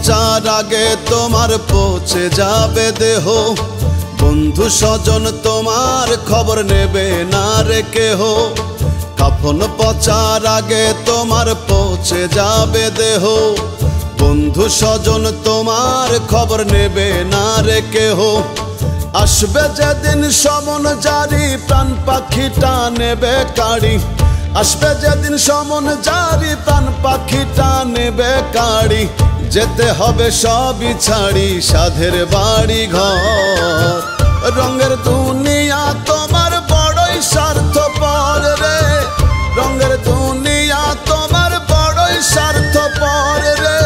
পচার আগে তোমার পৌঁছে যাবে দেহ, বন্ধু স্বজন তোমার খবর নেবে না রে কেহ। কাফন পচার আগে তোমার পৌঁছে যাবে দেহ, বন্ধু স্বজন তোমার খবর নেবে না রে কেহ। আসবে যেদিন সমন জারি প্রাণ পাখিটা নেবে কাড়ি, আসবে যেদিন সমন জারি প্রাণ পাখিটা নেবে কাড়ি। যেতে হবে সবই ছাড়ি সাধের বাড়ি ঘর, রঙের দুনিয়া তোমার বড়ই স্বার্থপর রে, রঙের দুনিয়া তোমার বড়ই স্বার্থপর রে,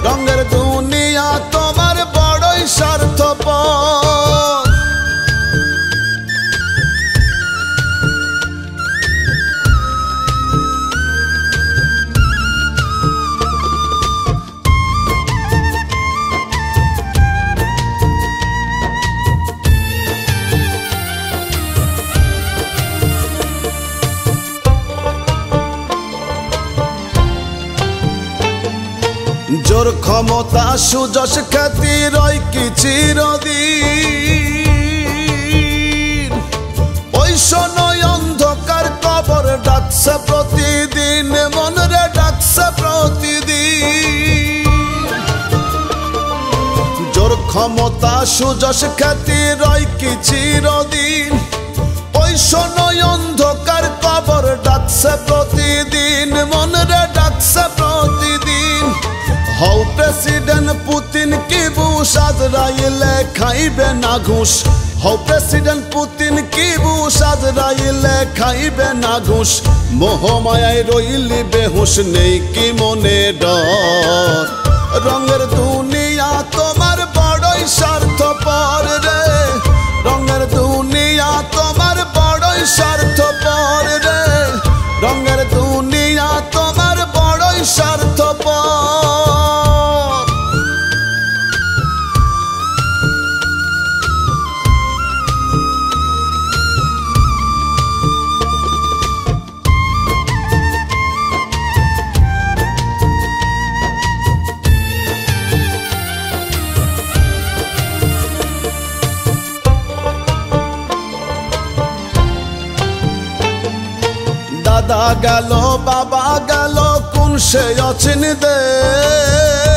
রঙের দুনিয়া তোমার বড়ই স্বার্থপর। জোর ক্ষমতা সুযশ খ্যাতি রয় কি চিরদিন, ওই শোনই অন্ধকার কবর ডাকছে প্রতিদিন, মন রে ডাকছে প্রতিদিন। জোর ক্ষমতা সুযশ খ্যাতি রয় কি চিরদিন, ওই শোনই অন্ধকার কবর ডাকছে প্রতিদিন, মন রে ডাকছে প্রতিদিন। হও প্রেসিডেন্ট পুতিন কি বুশ আজরাইলে খাইবে না ঘুষ, হও প্রেসিডেন্ট পুতিন কি বুশ আজরাইলে খাইবে না ঘুষ। মোহমায়ায় রইলি বেহুশ নেই কি মনে ডর, রঙের দুনিয়া তোমার বড়ই স্বার্থপর রে, রঙের দুনিয়া তোমার বড়ই স্বার্থপর রে, রঙের দুনিয়া তোমার বড়ই স্বার্থপর। দাদা গেল বাবা গেল কোন সে অচিন দেশ,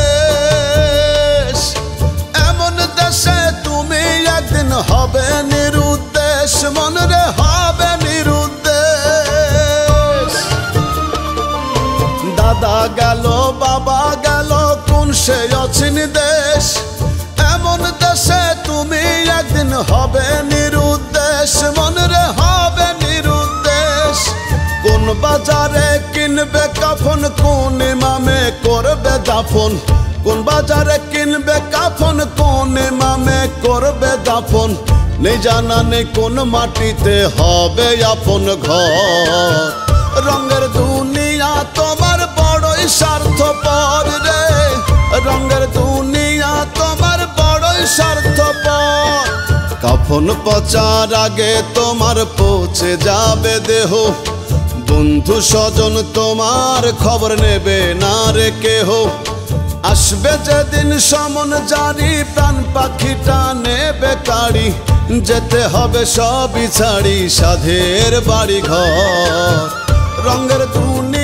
এমন দেশে তুমি একদিন হবে নিরুদ্দেশ, মন রে হবে নিরুদ্দেশ। দাদা গেল বাবা গেল কোন সে অচিন দেশ, এমন দেশে তুমি একদিন হবে নিরুদ্দেশ, মন রে হবে নিরুদ্দেশ। কোন বাজারে কিনবে কাফন কোন ইমামে করবে দাফন, কোন বাজারে কিনবে কাফন কোন ইমামে করবে দাফন। নেই জানা নেই কোন মাটিতে হবে আপন ঘর, রঙের দুনিয়া তোমার বড়ই স্বার্থপর রে, রঙের দুনিয়া তোমার বড়ই স্বার্থপর। কাফন পচার আগে তোমার পৌঁছে যাবে দেহ, বন্ধু স্বজন তোমার খবর নেবে না রে কেহ। আসবে যেদিন সমন জারি প্রাণ পাখিটা নেবে কাড়ি, যেতে হবে সবই ছাড়ি সাধের বাড়ি ঘর, রঙের দুনিয়া